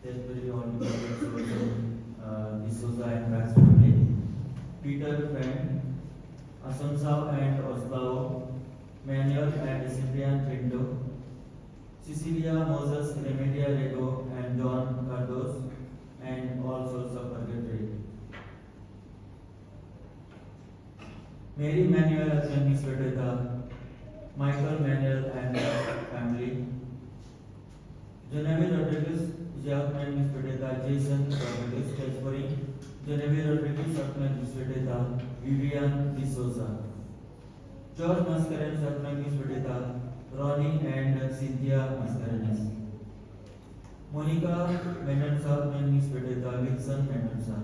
Tedbury on D'Souza and Max family, Peter Friend, Assunção and Oslao, Manuel and Cyprian Pinto, Cecilia Moses Remedia Lego and John Cardos, and all souls of purgatory. Mary Manuel Athanis Vedeta, Michael Manuel and family, Genevieve Rodriguez, Jackman Vedeta, Jason Rodriguez, Tesbury, Genevieve Rodriguez, Jackman Vedeta, Vivian D'Souza, George Mascarenes, Jackman Vedeta, Ronnie and Cynthia Mascarenes, Monica Mendoza, Vedeta, Wilson Mendoza,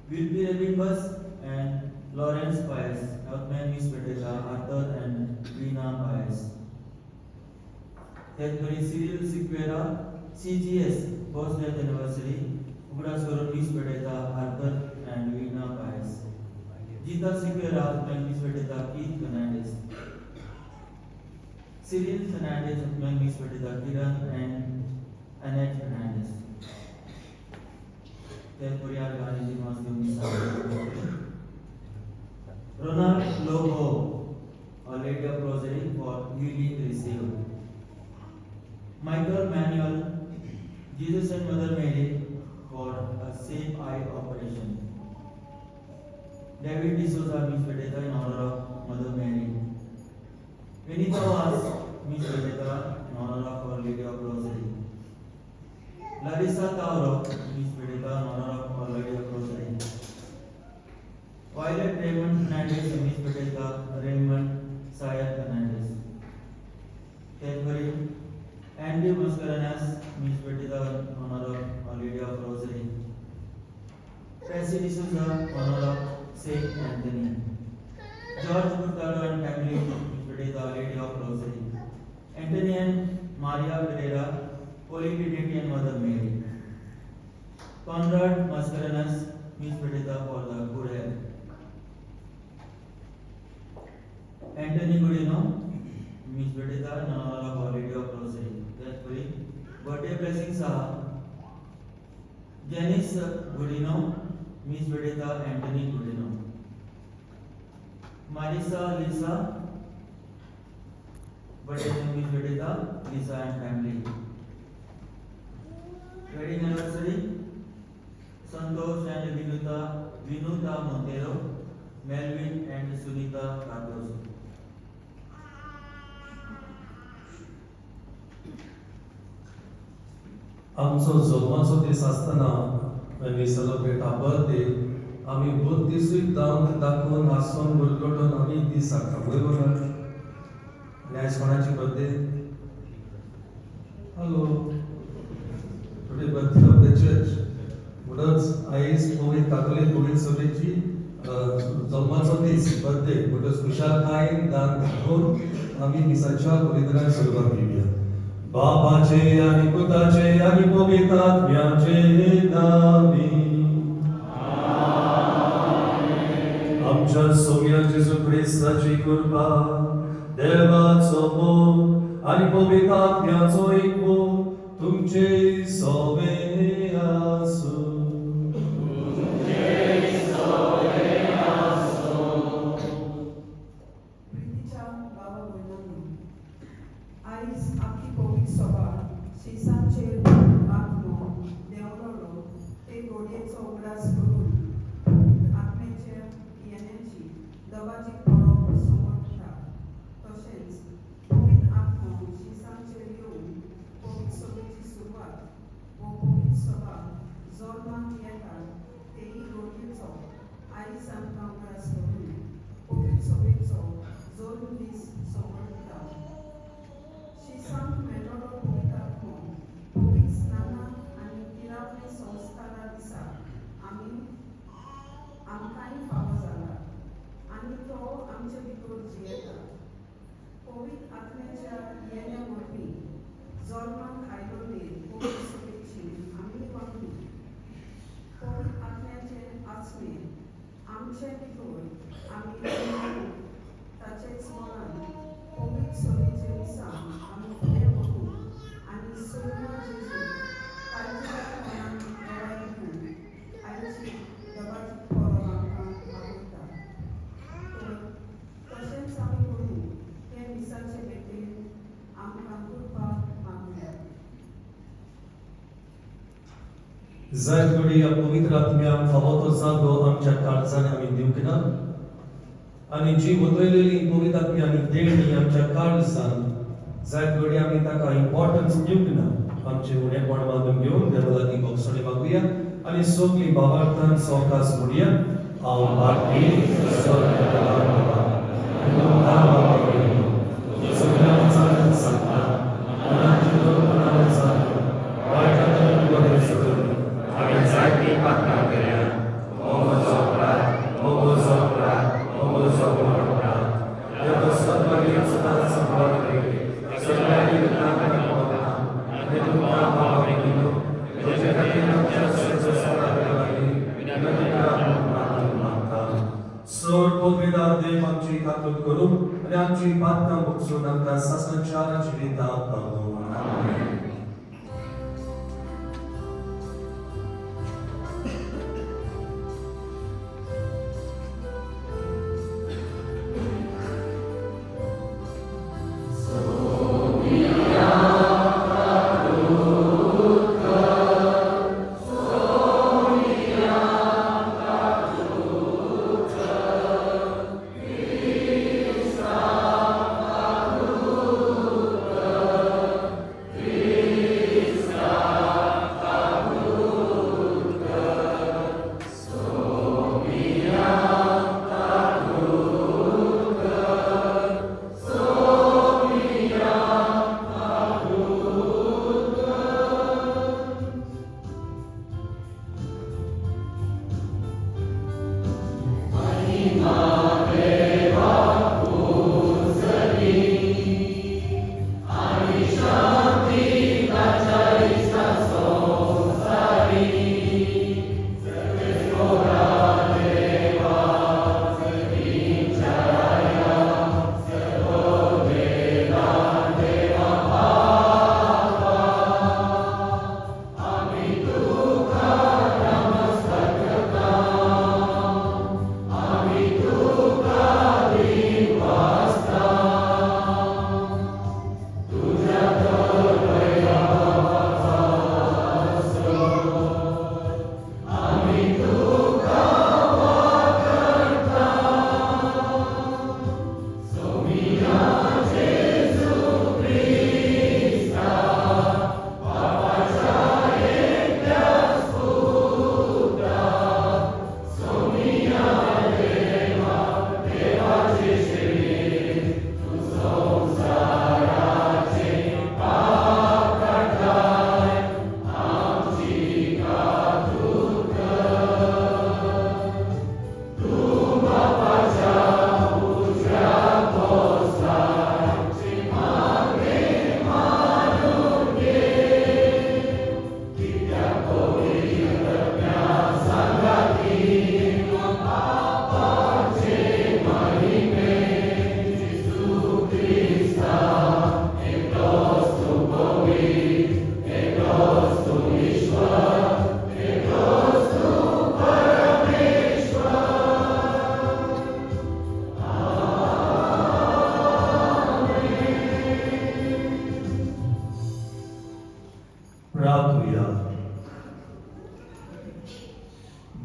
Wilby Rebimbus and Lawrence Paez, Outman Vedeta, Arthur and Lina Paez. Tedbury Cyril Siqueira, CGS, Post Death Anniversary, Ugrasguru Vedeta, Arthur and Lina Paez. Gita Siqueira, Outman Vedeta, Keith Fernandez. Cyril Fernandez, Outman Vedeta, Kiran and Annette Fernandez. Tedbury Gandhi Masjid Ronald Lobo, a lady of rosary for healing received. Michael Manuel, Jesus and Mother Mary for a safe eye operation. David D'Souza, Miss Vedeta in honor of Mother Mary. Vinita was Miss Vedeta in honor of Our Lady of Rosary. Larissa Tauro, Miss Vedeta in honor of Our Lady of Rosary. Violet Raymond Fernandez, Miss Vedeta, Raymond Sayed Fernandez. Tedbury, Andy Mascarenas, Miss Vedeta in honor of Our Lady of Rosary. Tracy D'Souza, honor of Saint Anthony. George Furtado and family, Miss Vedeta, Lady of Rosary. Anthony and Maria Pereira, Holy Trinity and Mother Mary. Conrad Mascarenas, Miss Vedeta for the good health. Anthony Godino, Miss Vedeta in honor of Our Lady of Rosary. Therefore, birthday blessings are Janice Godino, Miss Vedeta, Anthony Godino. Marisa Lisa, birthday Miss Vedeta, Lisa and family. Wedding anniversary, Santosh and Vinuta Montero, Melvin and Sunita Cardoso. आमचो जल्माचो दीस आसतना when we celebrate our birthday, आमी बोध दिसूय दाखोवन हांसून गुरगटून आमी दीस हाडटा बरोबर आनी आयज कोणाची birthday hello today birthday of the church म्हणूनच आयज पवित्र कातोलीक पवित्र सभेची जल्माचो दीस बर्थडे म्हणून खुशालकायेन दान दाखोवन आमी दिसाच्या पवित्राक सुरवात केली बाबाचे आणि पुताचे आणि पवित्र आत्म्याचे नामी आमच्या सोम्या जेजू ख्रिस्ताची कृपा देवाचो मोग आणि पवित्र आत्म्याचो एकमो तुमचे सोबे आसूं जाय घडी या पवित्र आत्म्याक फावो तो जागो आमच्या काळजांनी आमी दिवंक ना आनी जी उतरलेली पवित्र आत्म्यानी देणी आमच्या काळजान जाय घडी आमी ताका इम्पॉर्टन्स दिवंक ना आमचे उणेपण मागून घेवन देवाची भोगसणी मागुया आनी सगळी भावार्थान सवकास म्हणुया हांव बाकी आमची काकूत करू आणि आमची बातकां बघसून आमकां सासनचाराची रितां पावो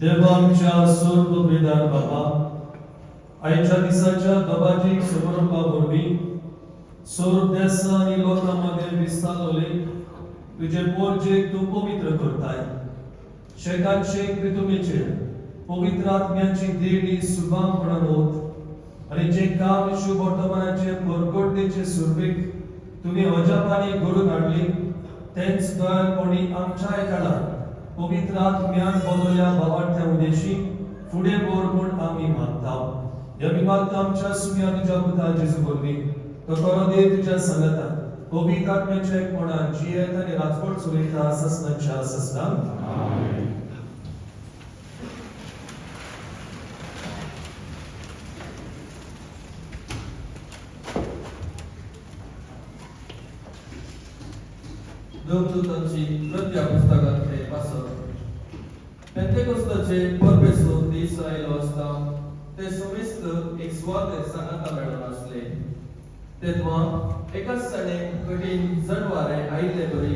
देवांच्या स्वर्गवेदार बाबा आयच्या दिसाच्या दबाजीक समारंभा वरवीं स्वर्ग देसा आनी लोकांमध्ये विस्तारलोले तुझे पोरजेक तूं पवित्र करताय शेकांचे कृतुमेचेर पवित्र आत्म्याची देणी सुभांपणान होत आनी जे काम शुभ वर्तमानाचे परगडतेचे सुरवेक तुम्ही अजापांनी घडून हाडली तेंच दयाळपणी आमच्या काळार पवित्र आत्म्यान बोलवल्या भावार्थ्या उद्देशी फुडें बोर म्हूण आमी मागता ह्या मागता आमच्या सुम्या तुज्या पुता जेजू वरवीं तो खरो देव तुज्या संगतान पवित्र आत्म्याच्या एकपणान जियेत आनी राजकोट चलयता ससनाच्या ससनान आमेन. देवदूतांची कृत्या पुस्तकांतले वाचप पेंतेकोस्ताचे परबेसो दीस आयलो आसता ते समेस्त एक स्वाद सांगाता मेळून आसले तेन्ना एकाच ताणे कठीण जड वारें आयिल्ले बरी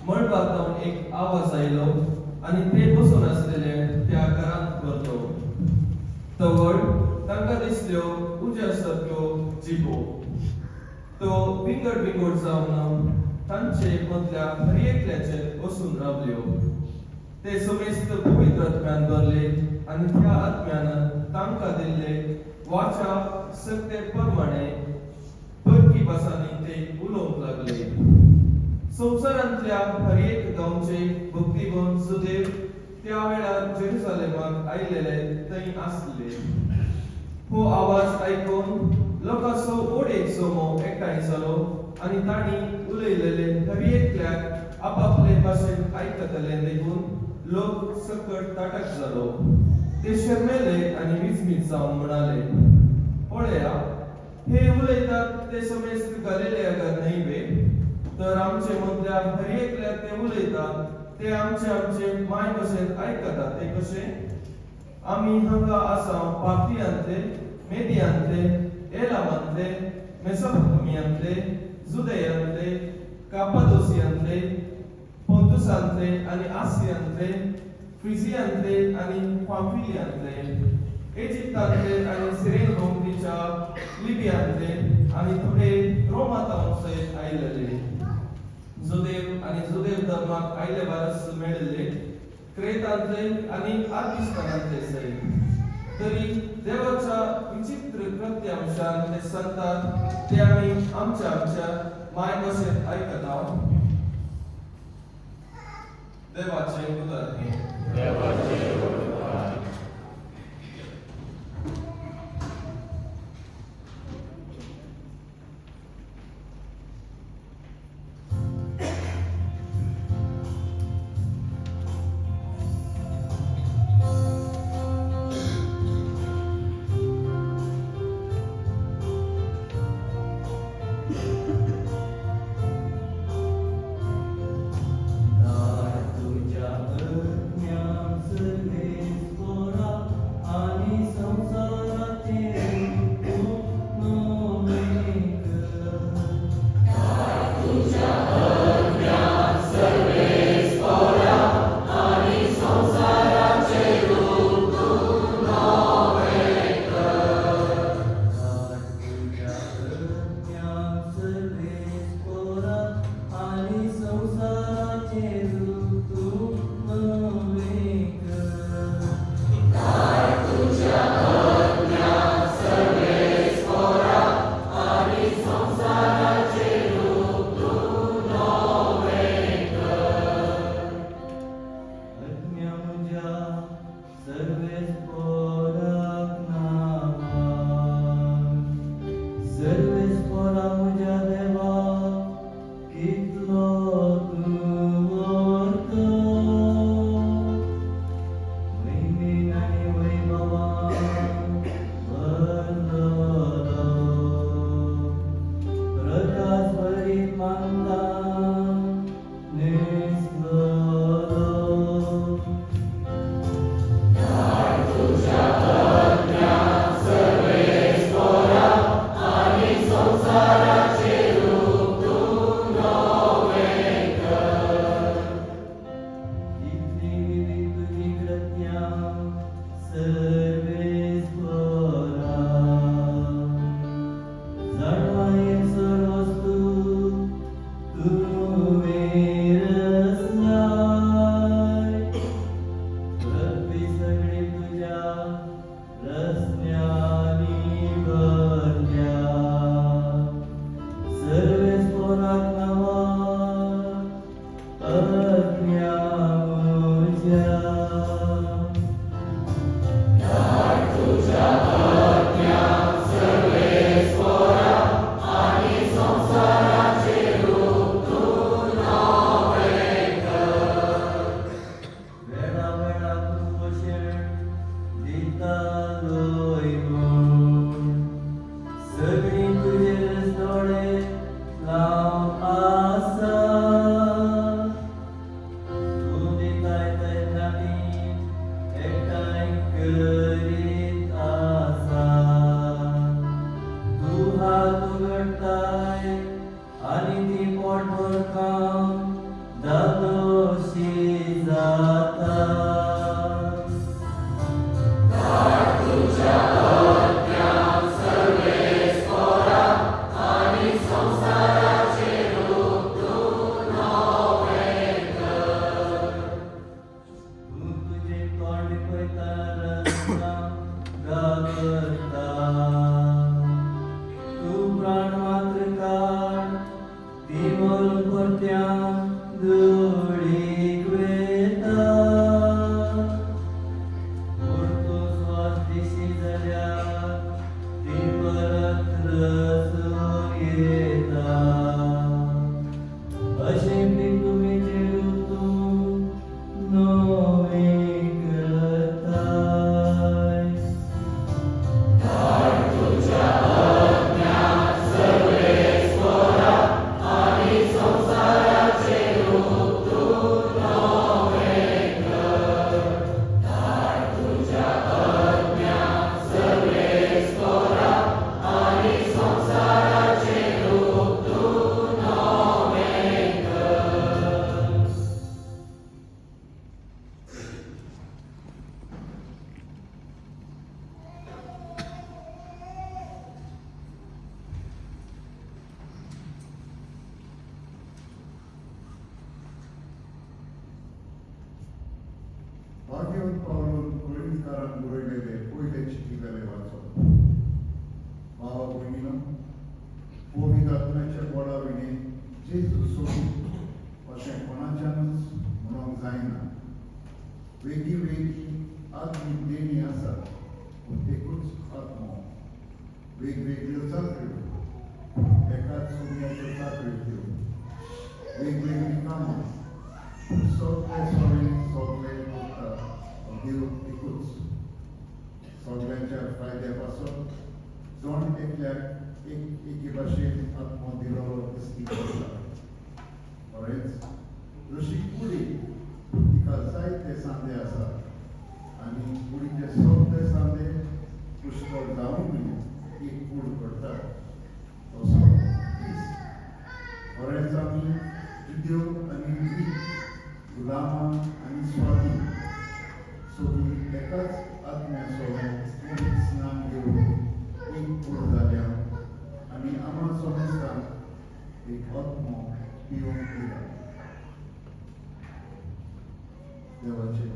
म्हण बातावन एक आवाज आयलो आणि ते बसून असलेले त्या घरांत व्हरलो. तवळ तांकां दिसल्यो उज्यासारक्यो जिबो. तो विंगड विंगड जावन तांचे मदल्या हर एकल्याचेर वचून रावल्यो. ते समेस्त पवित्र आत्म्यान भरले आणि त्या आत्म्यान तांकां दिल्ले वाचा सत्य प्रमाणे परकी भासांनी ते उलोवंक लागले. संवसारांतल्या हर एक गांवचे भक्तिगण सुदैव त्या वेळार जेरुसालेमाक आयलेले थंय आसले. हो आवाज आयकून लोकांचो ओडेक समो एकठांय जालो आणि तांणी उलयलेले हर एकल्याक आपापले भाशेन आयकतले देखून लोक सकट ताटक जालो. ते शर्मेले आणि विचमीत जावन म्हणाले, पळया, हे उलयतात ते समेस्त गलिलेया काय न्हय? तर आमचे मदल्या हर एकल्याक ते उलयतात ते आमचे माय भाशेन आयकतात ते कशे? आमी हांगा आसा पार्थियांतले, मेदियांतले, एलामांतले, मेसोपोटामियांतले, जुदेयांतले, कापादोसियांतले, पोंतुसांतले आणि आसियांतले, फ्रिजियांतले आणि पाम्फिलियांतले, इजिप्तांतले आणि सिरेन भोंवतीच्या लिबियांतले आणि थोडे रोमांतावन सयत आयलेले. जुदेव आणि जुदेव धर्माक आयले बारस मेळिल्ले, क्रेतांतले आणि आर्किस्तानांतले सयत. तरी देवाच्या विचित्र कृत्यांशान ते सांगतात ते आमी आमच्या माय भाशेन आयकता. देवाचे उतर हे. आणि ती पोटभर खाऊन जातोशी जाता. भाग्यवंत पावलोन कोरिंथकारांक बरयलेले पयले चिठ्ठीवेले वाचप. भावा भयणीनो, पवित्र आत्म्याच्या बोडाविणे जेजू सोडून अशें कोणाच्यानूच म्हणूंक जायना. वेगळी वेगळी आत्मीक देणी आसात, पूण एकूच आत्मो. वेगवेगळ्यो चाकऱ्यो, एकाच सोन्याच्यो चाकऱ्यो त्यो. वेगवेगळी कामां, सगळे सगळे करता देव एकूच. सगळ्यांच्या फायद्या पासून जोण एकल्याक एके भाशेन आत्मो दिलो दिसती करता. खरेंच जशी कुडी तिका जायते सांदे आसात आनी कुडीचे सगळे सांदे पुष्कळ जावून एक कूड करतात, तसो ख्रिस्त. खरेंच आमी जुद्यो आनी ग्रीक, गुलामां आनी स्वाधी सगळीं एकाच आत्म्याचो पवित्र स्नान घेवन एक कूड जाल्या आनी आम्हा समजतांक एक आत्मो पिवंक दिला. देवाचे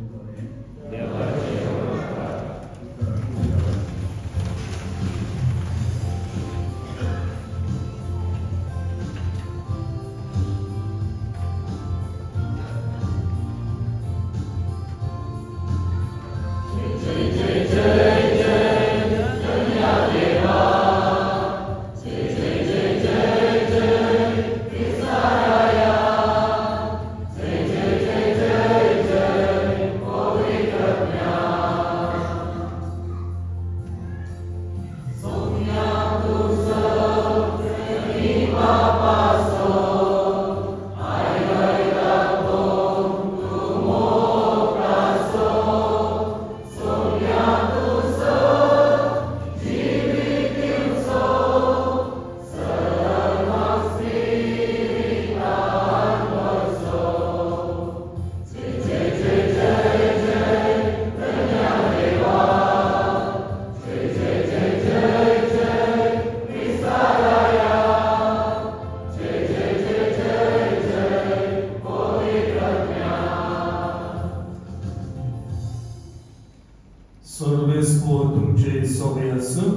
तुमचे सोबे आसूं.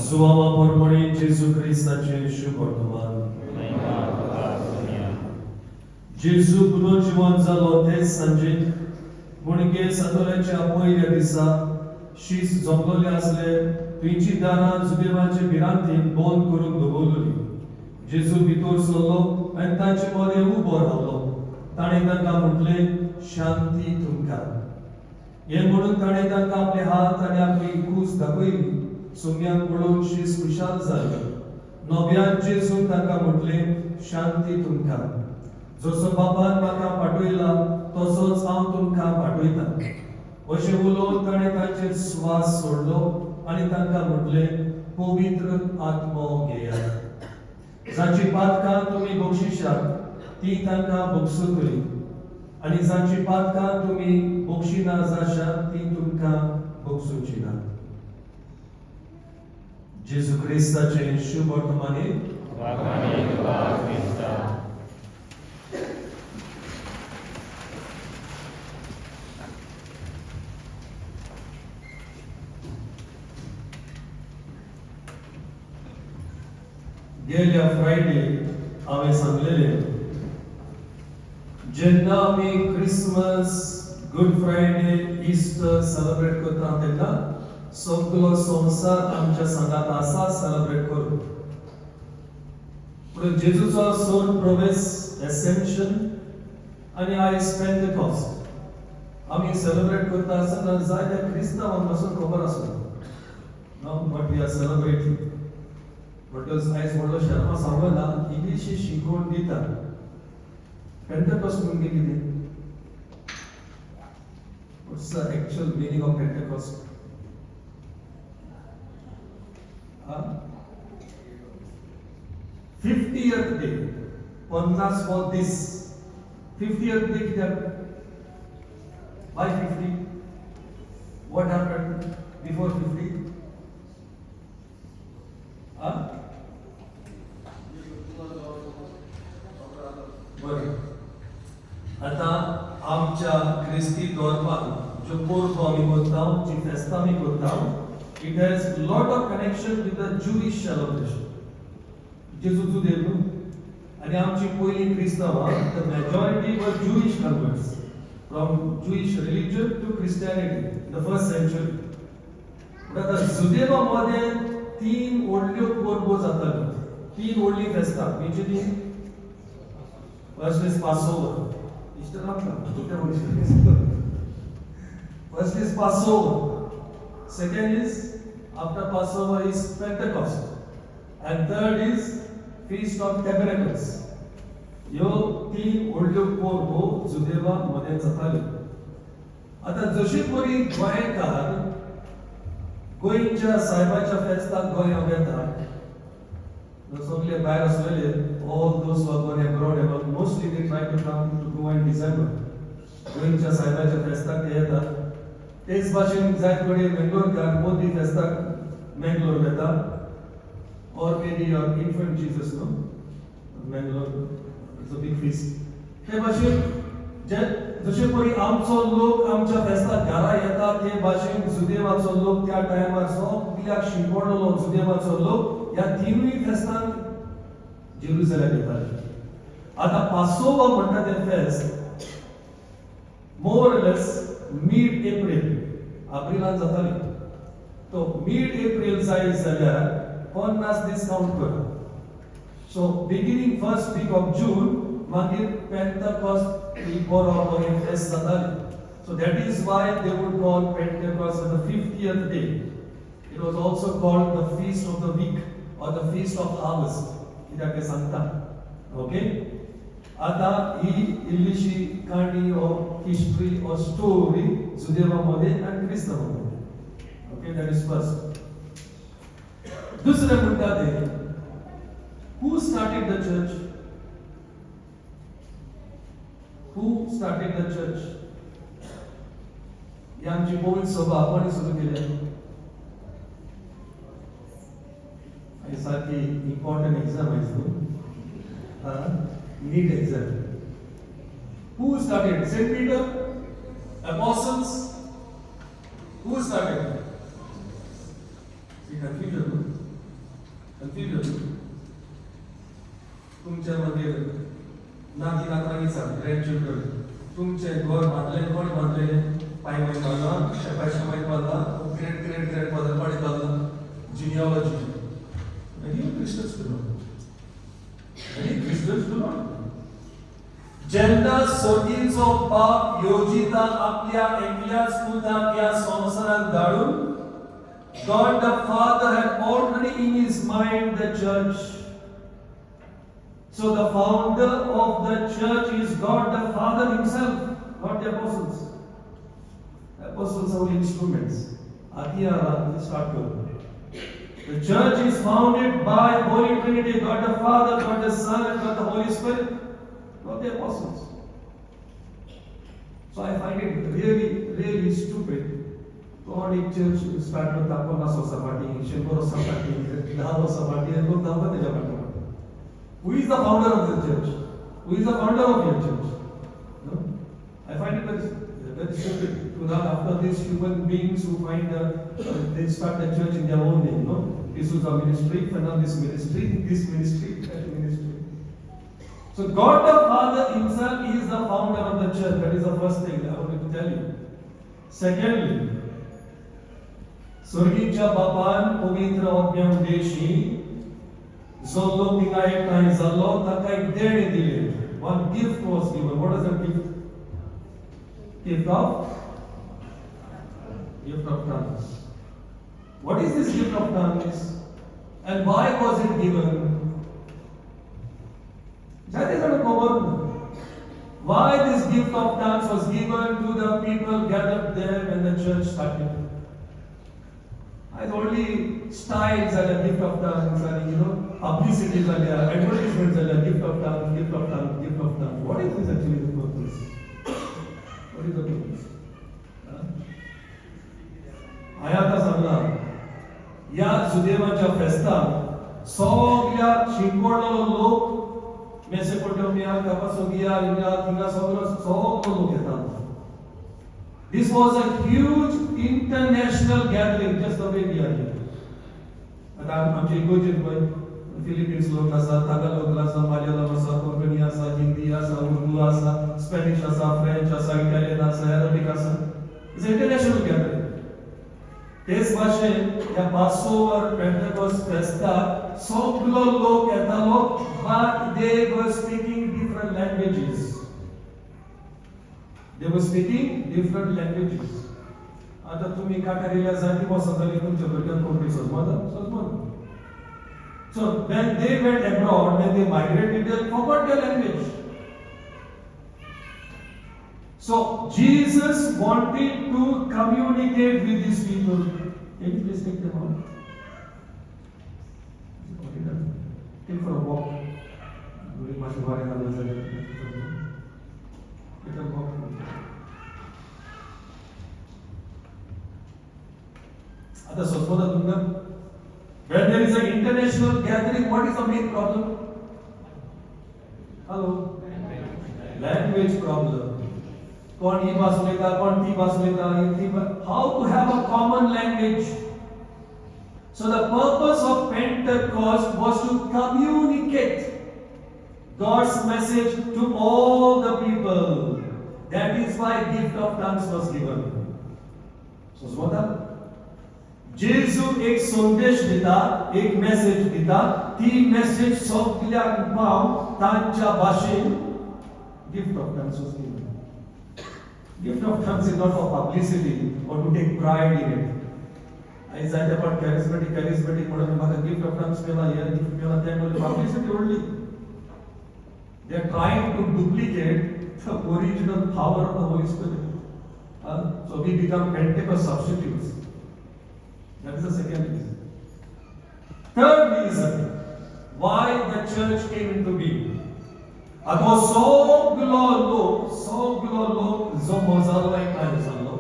सुवामा परमणी जेजू क्रिस्ताचे शुभ वर्तमान. जेजू पुनर्जीवन जालो ते सांजेक मुणगे सातोल्याच्या पयल्या दिसा शीस जमलोले आसले तुमची दारां जुबेवाचे भिरांतीन बंद करून दवरलेली. जेजू भितर सरलो आनी तांचे मदें उबो रावलो. ताणें तांकां म्हटलें, शांती तुमकां. हे म्हणून ताणें तांकां आपले हात आनी आपली कूस दाखयली. सुमयांक पळोवन शीस खुशाल जाली. नव्यान जेजून तांकां म्हटलें, शांती तुमकां. जसो बापान म्हाका पाठयला तसोच हांव तुमकां पाठयता. अशें उलोवन ताणें तांचेर स्वास सोडलो आनी तांकां म्हटलें, पवित्र आत्मो घेयात. जाची पातकां तुमी बक्षिशात ती तांकां बक्षू करी आनी जाची पातकां तुमी बक्षिना जाशात ती तुमकां बक्षूची ना. जेजू क्रिस्ताचे शुभ वर्तमाने. गेल्या फ्रायडे हांवें सांगलेलें जेन्ना आमी Christmas, good Friday, Easter celebrate करता तेन्ना सगळो संवसार आमच्या संगात आसा सेलिब्रेट करून. पूण जेजूचो सोर प्रवेश, एसेन्शन आनी आयज पेंटेकॉस्ट आमी सेलिब्रेट करता आसतना जायत्या क्रिस्तांवांक पासून खबर आसना. No but we are celebrating. Because आयज व्हडलो शर्मा सांगला इंग्लीश शिकवण दिता. पेंटेकॉस्ट म्हणजे कितें? What's the actual meaning of Pentecost? 50th day, 50th दीस. 50th डे कित्याक? Why 50? What happened before 50? बरें. आता आमच्या क्रिस्ती धर्मान जो परबो आमी करता जी फेस्तां आमी करता it has lot of connection with the Jewish celebration जेजूचो देव न्हू आनी आमची पयलीं क्रिस्तांवां the majority were Jewish converts from Jewish religion to Christianity in the first century पूण आतां जुदेवा मध्ये 3 व्हडल्यो परबो जाताल्यो 3 व्हडलीं फेस्तां खंयची ती first is Passover First is Passover. Second is after Passover is Pentecost, and third is Feast of Tabernacles. ह्यो 3 व्हडल्यो परबो जुदेवा मध्ये जाताल्यो. आता जशी परी गोंयकार गोंयच्या सायबाच्या फेस्ताक गोंयांत येतात सगळे भायर आसलेले all those who are going abroad but mostly they try to come to go in December. गोंयच्या सायबाच्या फेस्ताक ते येतात तेच भाशेन जाय थोडे बेंगलोरकार मोदी फेस्ताक मेंगलोर येता or maybe your infant Jesus no Mangalore is a big feast. ते भाशेन जशे परी आमचो लोक आमच्या फेस्ताक घरा येता ते भाशेन जुदेवाचो लोक त्या टायमार सगळ्याक शिंपडलो जुदेवाचो लोक ह्या 3 फेस्तांक जेरुसलेम येताले. आता पासोवर म्हणटा ते फेस्ट मोर लेस मिड एप्रिल एप्रिलान जाताली तो मिड एप्रिल जाय जाल्यार 50 दीस काउंट कर so beginning first week of June मागीर पेंटेकॉस्ट ही बरो फेस्ट जाताली so that is why they would call Pentecost the 50th day it was also called the feast of the week or the feast of harvest कित्याक सांगता okay आता ही इल्लीशी काणी और हिस्ट्री और स्टोरी जुदेवामध्ये आणि क्रिस्तावामध्ये ओके दॅट इज फर्स्ट दुसरे म्हणटा ते हू स्टार्टेड द चर्च ही आमची पवित्र सभा कोणी सुरू केली सारखी इम्पॉर्टंट एग्जाम आहे NEET exam Who started? Saint Peter? Apostles? Who started? See, confusion. तुमच्या मध्ये नाती नातरांचा ग्रँडचिल्ड्रन तुमचे घर बांधले कोण बांधले पायमाई बांधला शेपाई बांधला ग्रेट फादर कोणी बांधला जिनिओलॉजी Many Christians do not. जेन्ना सोटीचो बाप योजिता आपल्या एकल्याच पुताक ह्या संवसारांत धाडून God the Father had already in his mind the church. So the founder of the church is God the Father himself, not the apostles. The apostles are instruments. Atiyara start to. The church is founded by Holy Trinity, God the Father, God the Son, and God the Holy Spirit, not the apostles. So I find it really stupid. God in church start with Tapana Sosapati, Shimboro Sapati, Dava Sapati, and look down the Japati. Who is the founder of the church? Who is the founder of your church? No? I find it very stupid to run after these human beings who find they start the church in their own name, no? This was a ministry, Fernandez ministry, this ministry, that ministry. So God the Father himself is the founder of the church. That is the first thing I wanted to tell you. Secondly, स्वर्गीच्या बापान पवित्र आज्ञा उदेशी जो लोक तिका एकठांय जाल्लो ताका एक देण दिली. One gift was given. What is that gift? Gift of tongues. What is this gift of tongues? And why was it given? That is not common. Why this gift of tongues was given to the people gathered there when the church started? It's only styles and a gift of tongues and publicity and advertisements and a gift of tongues. What is this actually the purpose? What is the purpose? आयाता Sangla या सुदैवाच्या फेस्ताक सगळ्या शिंपडलेलो लोक Mesopotamia, Cappadocia, India, so लोग येतात. This was a huge international gathering, just the way we are here. आता आमचे इगोचे Philippines लोक आसा, तागालोग आसा, मल्याळम आसा, कोंकणी आसा, हिंदी आसा, उर्दू आसा, स्पॅनिश आसा, फ्रेंच आसा, इटालियन आसा, अरेबिक आसा. It's an international gathering. तेच भाशेन ह्या पासओवर पेंटेकोस्ट फेस्ताक सगळो लोक येतालो, but they were speaking different languages. They were speaking different languages. आता तुम्ही काटारिल्या जाती बसतली तुमच्या भुरग्यांक कोंकणी समजता? So when they went abroad, when they migrated, they forgot their language. So Jesus wanted to communicate with these people. Can you please take them out? Take for a walk. During my Shubhari Let them walk. Ada Sosmoda Dunga. When there is an international gathering, what is the main problem? Hello? Language problem. कौन ये बात सुनेगा, कौन ती बात सुनेगा, ये ती बात. How to have a common language? So the purpose of Pentecost was to communicate God's message to all the people. That is why gift of tongues was given. So what? जेजू एक संदेश दिता, एक मेसेज दिता, ती message सगळ्यांक पाव तांच्या भाषेन gift of tongues was given. Gift of tongues is not for publicity or to take pride in it. I said about charismatic म्हणून म्हाका gift of tongues Mela, hey gift मेला, ते म्हणून publicity only. They are trying to duplicate the original power of the Holy Spirit. So we become Pentecost substitutes. That is the second reason. Third reason why the church came into being. Ago सगळो लोक जो मोजालो एकठांय जालो.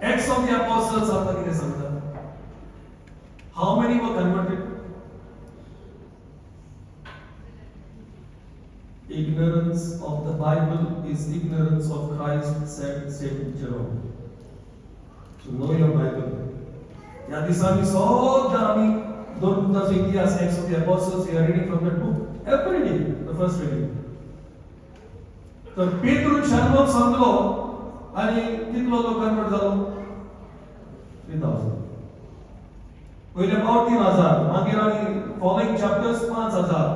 Acts of the Apostles आता कितें सांगता? How many were converted? Ignorance of the Bible is ignorance of Christ, said Saint Jerome. So know your Bible. या दिसांनी सगळं आम्ही दोन पुस्तकांचो इतिहास, Acts of the Apostles, we are reading from that book every day, the first reading. तर पेट्रून शर्मम सांगलो आणि कितलो लोक कन्वर्ट जालो? 3000. पहिले पावट 3000, मागीर आणि following chapters 5000.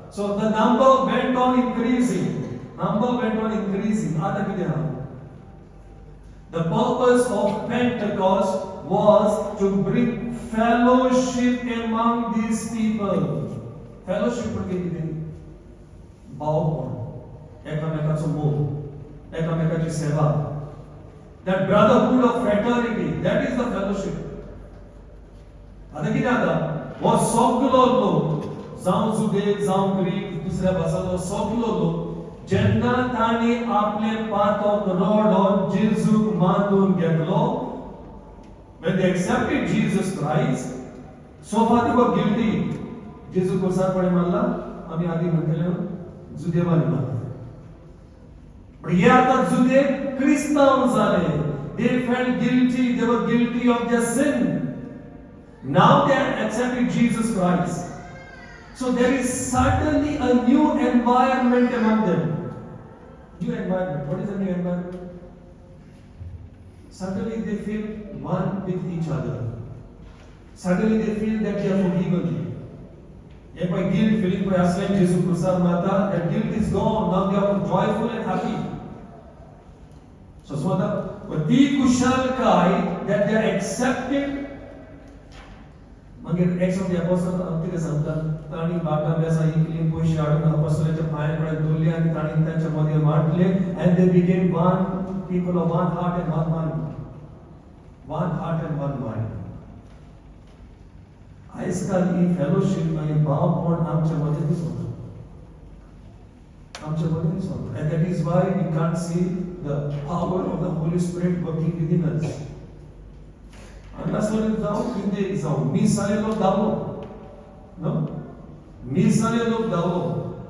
So the number went on increasing. आता किती हा? The purpose of Pentecost was to bring fellowship among these people. Fellowship म्हणजे किती? भावपण, एकामेकाचं मोल, एकामेकाची सेवा. That brotherhood of fraternity, that is the fellowship. आता किती आता? वो सगळो लोक, जावं जुडे, जावं ग्रीक, दुसऱ्या भाषांतलो सगळो लोक, जेन्ना तांणी आपले पातोक रोडोन जेजूक मानून घेतलो, when they accepted Jesus Christ, so far they were guilty. जेजू कोसारपणे मानला, आम्ही आधी म्हटलेलो जुदेवानी मानला. पण हे आता जुदे क्रिस्तांव झाले. They felt guilty, they were guilty of their sin. Now they had accepted Jesus Christ. So there is certainly a new environment among them. New environment. What is a new environment? Suddenly they feel one with each other. Suddenly they feel that they are forgiven. If I guilt feeling for Aslan Jesus Prasad Mata, that guilt is gone. Now they are joyful and happy. So Swada, but the Kushal Kai that they are accepted. मागीर Acts of the Apostles कितें सांगता? तांणी बाटाब्यासा इकलीन पयशे हाडून अपोस्टलांच्या पांयां कडेन दवरले आनी तांणी तांच्या मदीं वांटले, and they became one people of one heart and one mind. One heart and one mind. आजकाल ही फेलोशिप आनी भावपण आमच्या मदीं दिसना. And that is why we can't see the power of the Holy Spirit working within us. Anlasole जाऊ, किंदे जाऊ, मी सारे लोक धावलो. No? मी सारे लोक धावलो.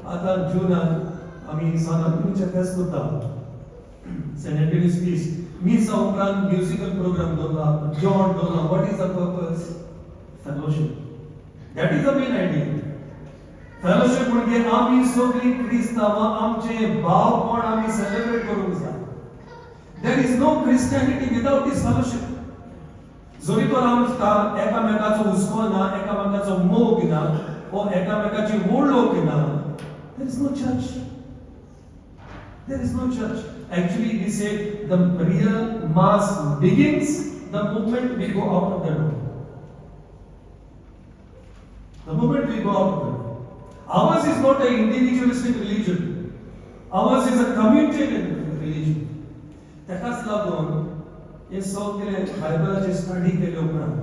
आता जूनात आम्ही सानापुरीच्या फेस्त करता सेंट अँटनीज फीस्ट मीसा उपरांत म्युझिकल प्रोग्राम दवरला जॉन दवरला what is the purpose fellowship that is the main idea fellowship म्हणजे आम्ही सगळी क्रिस्तांवां आमचे भाव कोण आम्ही सेलिब्रेट करूंक जाय there is no Christianity without this fellowship जरी तर आमकां एकामेकाचो हुस्को ना एकामेकाचो मोग ना वा एकामेकाची वळख ना there is no church there is no church actually we say the real mass begins the moment we go out of the door the moment we go out of it. Ours is not an individualistic religion. Ours is a communitarian religion. त्याकाच लागून हे सगळे बायबलाचे study केले उपरांत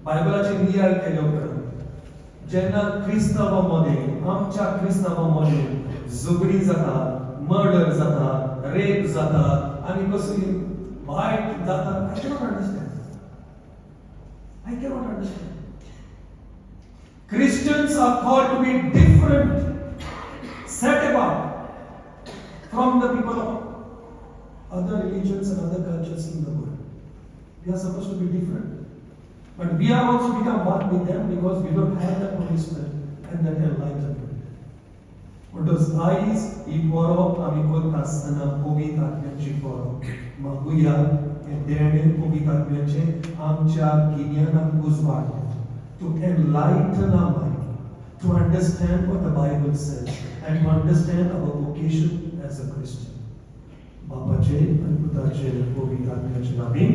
बायबलाचे नियाळ केले उपरांत जेन्ना क्रिस्तावांमध्ये आमच्या क्रिस्तावांमध्ये झगडी जाता मर्डर जाता रेप जाता आणि कसली वाईट जाता I cannot understand. Christians are called to be different, set apart from the people of other religions and other cultures in the world. We are supposed to be different. But we are also become one with them because we don't have that Holy Spirit and that enlightenment. म्हणटच आयज ही परब आमी करता आसतना पवित्र आत्म्याची परब मागुया हे देणे पवित्र आत्म्याचे आमच्या गिन्यानाक उजवाड to enlighten our mind, to understand what the Bible says, and to understand our vocation as a Christian. बापाचे आणि पुताचे पवित्र आत्म्याचे नामी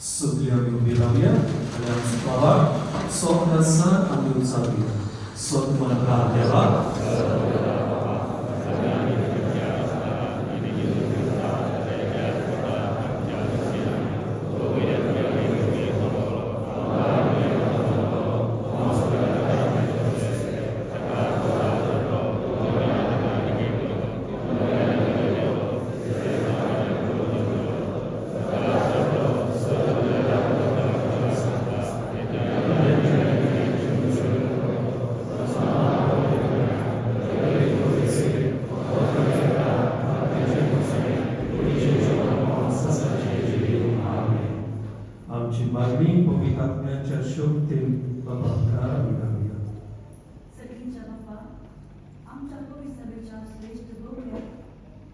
सगळी आमी उभी रावया आणि आमचो पावार सोगनासान आमी उचालुया सोग मनका देवा सगळींच्या बाप्पा आमच्या पवित्र सभेच्या श्रेष्ठ गौरव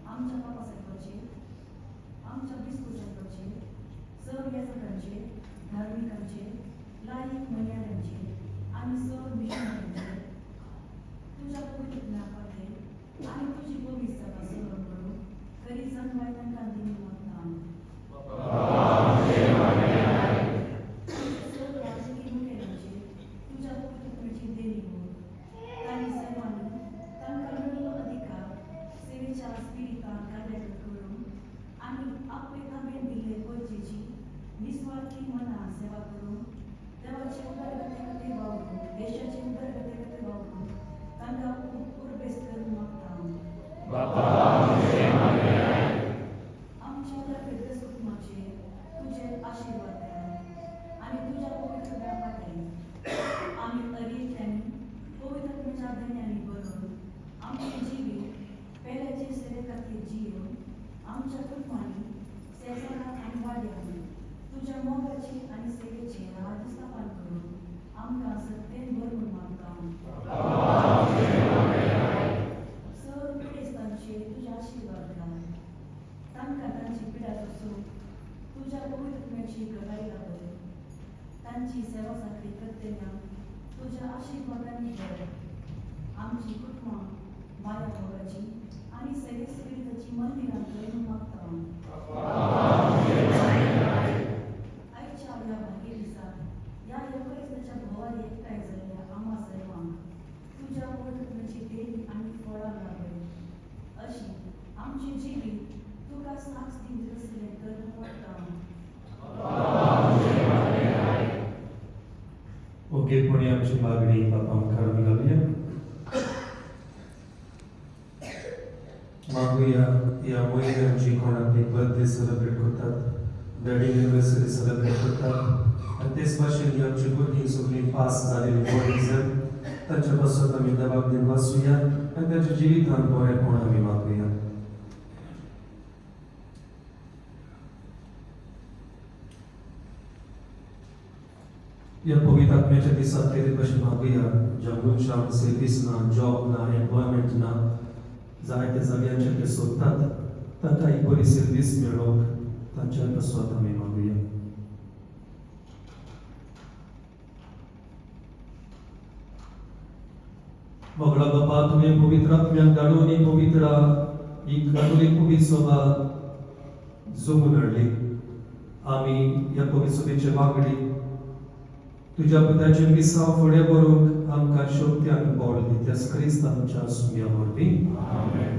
आमच्या बाबासाहेबांचे आमच्या बिस्कुटांचे सर्व याचकांचे धार्मिकांचे लायक मर्यादांचे आणि सर्व मिशनऱ्यांचे तुझ्या पवित्र नावाने आणि तुझी पवित्र सभा सेवा करून खरी जणवाय तांकां दिली निस्वार्थी मना सेवा करून देवाचे उदरगती वावरून देशाचे उदरगती वावरून तांकां उर्बेस करून मागता आमच्या उदरगती कुटुंबाचे तुझे आशीर्वाद कर आणि तुझ्या पवित्र नावाने आम्ही अरित्यांनी पवित्रतेच्या धन्याने भरून आमचे जिवीत पेल्याचे सेवेखातीर जियोन आमच्या कुटुंबाने सेवा आणि वाड्याने तुझ्या मोगाची आणि सेवेचे राज्यस्थापन करून आमकां सत्तेन भरून मागता सर्व पिडेस्तांचे तुझे आशीर्वाद घाल तांकां तांची पिडाचो सूख तुझ्या पवित्रतेची गवाई लाभय तांची सेवा साखळी करतना तुझ्या आशीर्वादांनी भर आमची कुटुंबां बाया मोगाची आणि सेवे सुविधाची मंदिरां करून मागता या एवढ्याच्या भवारी एकटाय झालेल्या आम्हा सर्वांना तुझ्या पवित्रतेची देणी आणि फळां लाभय अशी आमची जिवीत तुका साक्ष दिवंक असले तर पडटा ओकेपणी आमची मागणी बापा मुखार आमी घालुया मागूया या महिन्यांची कोणाक बर्थडे सेलिब्रेट करतात वेडिंग एनिवर्सरी सेलिब्रेट करतात आणि तेच भाशेन आमची भुरगीं सगळीं पास जालेली बॉडीजन तांचे पासून आमी दबाब दिवन वाचुया आनी तांच्या जिवितान बरेंपण आमी मागुया. या पवित्र आत्म्याच्या दिसात तेरे भाशेन मागुया ज्या मनशांक सर्वीस ना, जॉब ना, एम्प्लॉयमेंट ना, जायत्या जाग्यांचेर ते सोदतात तांकां एक बरी सर्वीस मेळोंक तांच्या पासून आमी मागुया. मोगळा बापा तुवें पवित्र आत्म्याक धाडून ही पवित्र ही कातोलीक पवित्र सभा जमून हाडली. आमी ह्या पवित्र सभेचे वांगडी तुज्या पुताचे मिसांव फुडें व्हरूंक आमकां शक्ती आनी बळ दी. त्याच क्रिस्त आमच्या सुमया वरवीं आमेन.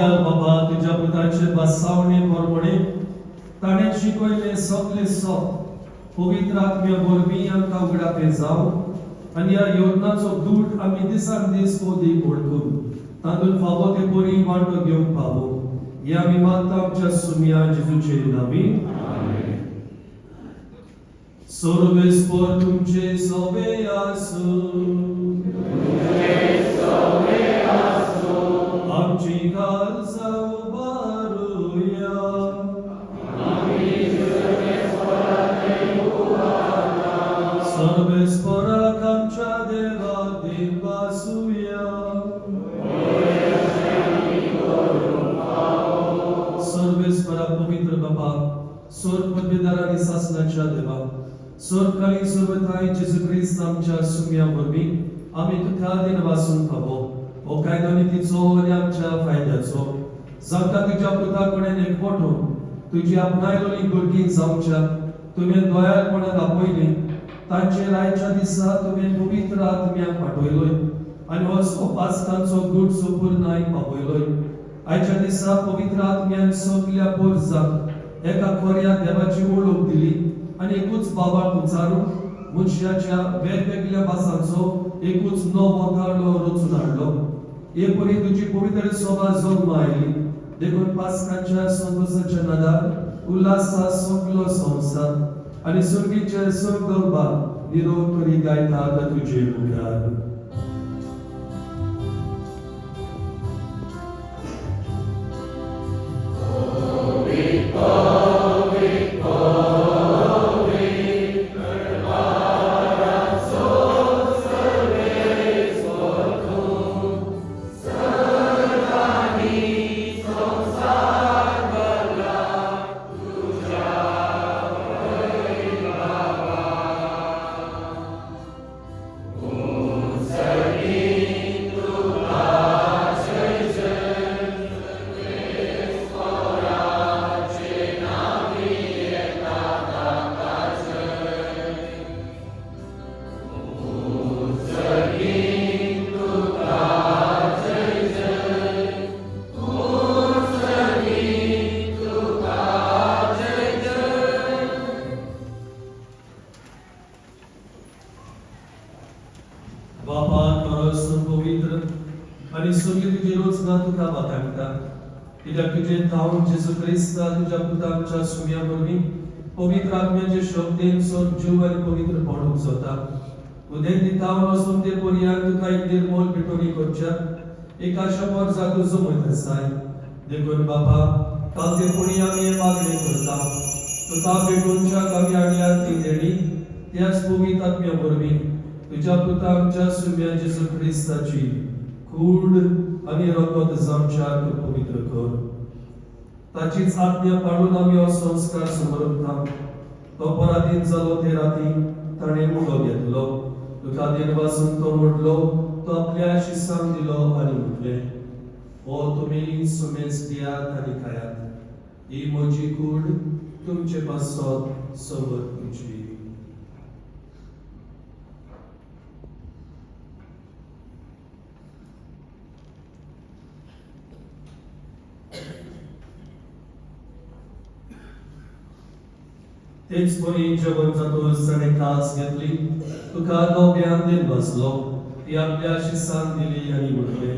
बाबा तुझ्या पुताचे बसावणे परमणे ताणे शिकवले सगळे सब पवित्र आत्म्या वरवीं आमकां उगडापे जावं आनी ह्या योजनाचो दूत आमी दिसान दीस कोदीक वळखून तातूंत फावो ते बरी वांटो घेवंक पावो हे आमी मागता आमच्या सुमया जेजूचे नांवी आमेन. सर्वेस्पर तुमचे सवे आसूं आमची काळजा उबारूया सर्वेस्पराक आमच्या देवाक दिन वासुया सर्वेस्परा पवित्र बाबा स्वर्ग पदवीदार आनी सासणाच्या देवा स्वर्गकालीन सर्वताय जेजू क्रिस्त आमच्या सुमया वरवीं आमी तुका दिन वासून पावो हो कायदो नितीचो आनी आमच्या फायद्याचो जांकां तुज्या पुता कडेन एकवटून तुजी आपणायलोली भुरगीं जावच्या तुवें दोयाळपणान आपयली तांचेर आयच्या दिसा तुवें पवित्र आत्म्याक पाठयलोय आनी हो पास्कांचो दूत संपूर्णाय पावयलोय. आयच्या दिसा पवित्र आत्म्यान सगल्या पोरजांक एका कोऱ्या देवाची वळख दिली आनी एकूच बाबाक उचारून मनशाच्या वेगवेगळ्या भासांचो एकूच नवो काळो रचून हाडलो. हे परी तुजी पवित्र सभा जल्म आयली देखून पास्कांच्या संतोषाच्या नादार उल्हासा सगलो संवसार आनी सुर्गीचे सगळो निरोध करी गायतात तुजे मुखार. करता कित्याक तुजें थावन जेजू क्रिस्ता तुज्या पुतांच्या सुम्या वरवीं पवित्र आत्म्याचे शक्तीन सोड जीव आनी पवित्रपण उजवता उदें दितावन वचून ते पर्यंत तुका एक निर्मोल पिटोनी करच्या एका शंबर जागो जमयत आसाय देखून बापा काल ते कोणी आमी हे मागणे करता तुका भेटूनच्या आमी हाडल्यार ती देणी त्याच पवित्र आत्म्या वरवीं तुज्या पुतांच्या सुम्या जेजू क्रिस्ताची कूड आनी रगत जावच्याक तूं पवित्र कर ताचीच आज्ञा पाळून आमी हो संस्कार समरभता तो पराधीन जालो ते राती ताणें उडो घेतलो तुका देन वाचून तो मोडलो तो आपल्या शिसांक दिलो आनी म्हटले ओ तुमी सुमेस दियात आनी खायात ही म्हजी कूड तुमचे पासत सवत तुमची तेच बरी जेवण जातोच ताणें कास घेतली तुका नव्यान देन बसलो ती आपल्या शिसांक दिली आनी म्हटले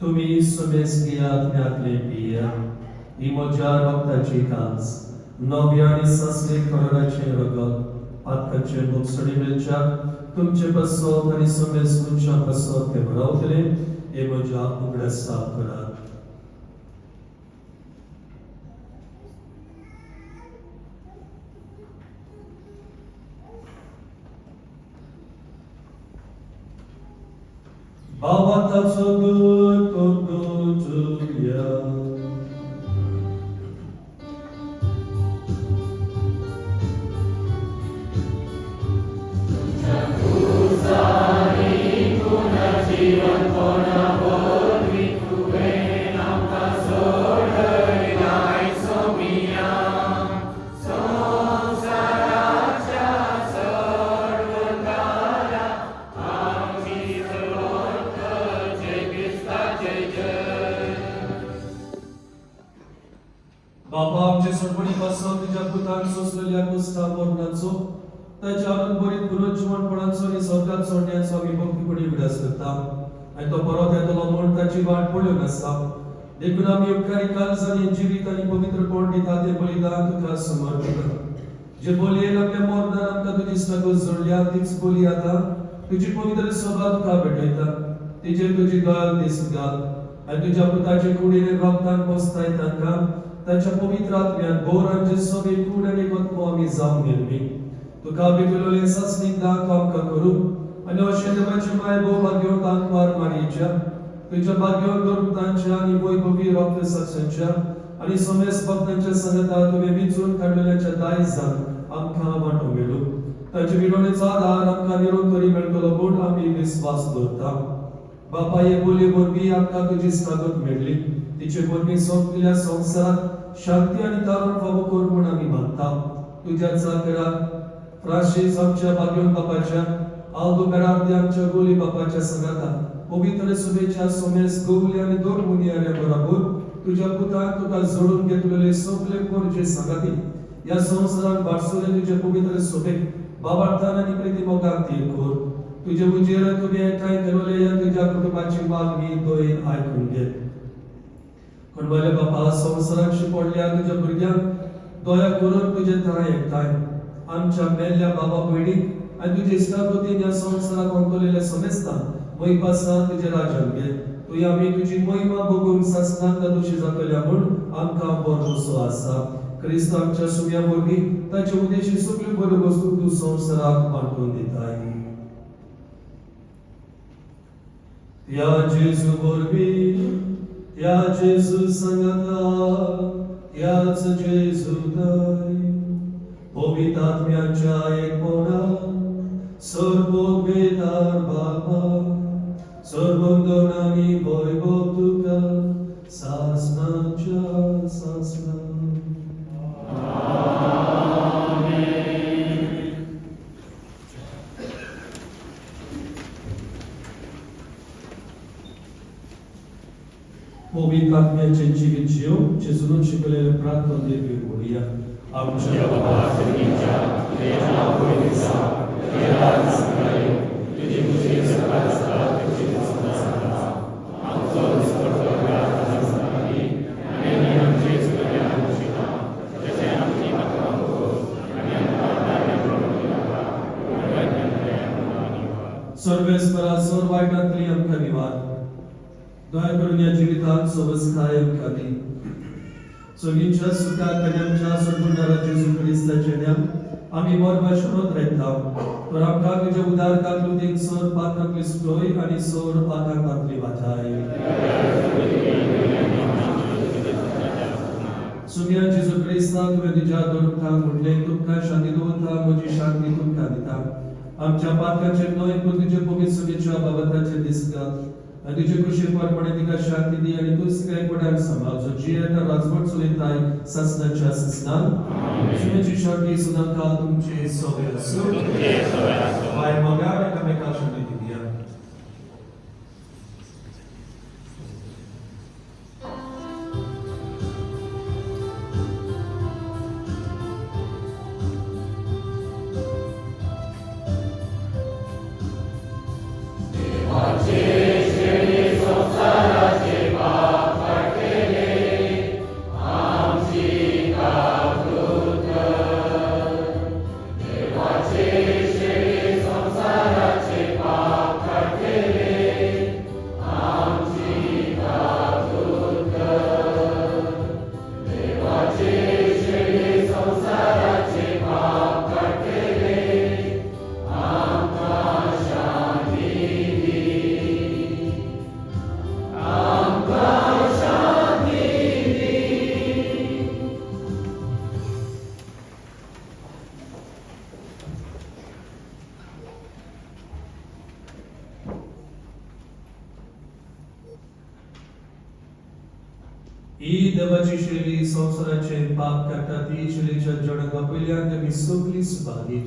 तुमी सुमेस घेयात म्यातले पियात ही म्हज्या रगताची कास नव्या आनी सस्तेक करोनाचे रगत पातकाचे बोगसडी मेलच्याक तुमचे बसत आनी सुमेस तुमच्या बसत ते भरवतले हे म्हज्या उगडासा करात Bhavataco Tuya. बापा आमचे सोडपणी पासून तुझ्या पुतांक सोसलेल्या कुस्ता मरणाचो ताच्या आनंद बरीत पुनर्जीवनपणाचो आनी स्वर्गात सोडण्याचो आमी भक्तीपणी विडास करता आनी तो परत येतलो म्हूण ताची वाट पळोवन आसा देखून आमी उपकारी काळज आनी जिवीत आनी पवित्रपण दिता ते बलिदान तुका समर्पित जे बोलयेन आपल्या मरणान आमकां तुजी सगळ जोडल्या तीच बोली आतां तुजी पवित्र सभा तुका भेटयता तिचेर तुजी दयाल दीस घाल आनी तुज्या पुताचे कुडीने रगतान पोसताय तांकां ताच्या पवित्र आत्म्यान गौरांचे सभे कूड आनी आत्मो आमी जावन निर्मी तुका भेटलेले सस्नीक दान आमकां करूं आनी अशें देवाची माय भोव भाग्यवंतांक पार मारयेच्या तुज्या भाग्यवंत गुरुतांच्या आनी वैभवी रक्त साक्षांच्या आनी समेस भक्तांच्या संगता तुवें विचून काडलेल्याच्या दायजान आमकां वांटो मेळूं ताचे विडोळेचो आदार आमकां निरंतरी मेळटलो म्हूण आमी विस्वास दवरता बापा हे बोलये वरवीं आमकां तुजी स्वागत मेळ्ळी तिचे वरवीं सोंपलेल्या संवसारात शांती आनी तारण फावो कर म्हूण आमी मागता तुज्या चाकराक फ्रांसीस आमच्या भाग्यवंत बापाच्या आल्दो बेरार्दे आमच्या गोली बापाच्या संगाता पवित्र सुबेच्या सोमेस गवली आनी दोन मुनियाऱ्या बरोबर तुज्या पुताक तुका जोडून घेतलेले सगळे पोरचे संगाती ह्या संवसारान वाडसुले तुजे पवित्र सोबेक बाबार्थान आनी प्रिती मोगाक तीर कर तुजे उजेर तुवें एकठांय केलेले ह्या तुज्या कुटुंबाची मागणी दोयेन आयकून घे पण माझ्या बापा संवसारांशी पडल्या तुझ्या भुरग्यांक दया करून तुझे तराय एकठांय आमच्या मेल्ल्या बाबा भयणीक आनी तुजे इश्टागतीन ह्या संवसाराक अंतलेल्या समेस्तान मैपासा तुजे राज्यान घे तुवें आमी तुजी महिमा बघून सासनांत दोशी जातल्या म्हूण आमकां बरो आसा क्रिस्त आमच्या सुम्या वरवीं ताचे उदेशी सगळ्यो बऱ्यो वस्तू तूं संवसाराक वांटून दिताय या जेजू वरवीं या जेजू संगता याच जेजू दय पवित्र आत्म्याच्या एकपणा सर्वोद्वेदार बाबा सर्वगुणांनी वैभव तुका सासनाच्या सासना पवित्र आत्म्याचे जीवित जीव जेजून शिकवलेले प्रार्थना देवी बोलूया आमच्या बाबा स्वर्गीच्या तुझे नाव पवित्र सा तुझे राज्य संघायो तुझे मुझे सकाळ सकाळ तुझे संसार आमचो दिसपडटो व्याज वायटांतली आमकां निवार दया करून या जिवितांत सोबत कायम दी सोनीच्या सुखात आनी आमच्या सोडवणारा जेजू क्रिस्ताचे नाम आमी मोरबा शोधत रावता तर आमकां तुज्या उदार काकलुतीक सोर पात्रांतली सुटोय आनी सोर आकांतांतली वाटाय सुनिया जेजू क्रिस्ता तुवें तुज्या दोरखां म्हणले तुमकां शांती दवरता म्हजी शांती तुमकां दिता आमच्या पातकाचे न्हय पूण तुजे पवित्र सुनेच्या बाबताचे दिसगात आनी तुजे कुशीर परपणे तिका शांती दी आनी तूं सगळ्या कोणाक सांबाळ जो जी येता राजवट चलयताय ससनाच्या ससनान सुनेची शांती सदां काल तुमचे सोबे आसूं माय मोगार एकामेकां शांती दिया ही देवाची शैली संसाराचे पाप काढता ती शैलीच्या जडक पयल्यान आमी सगळी सुभागी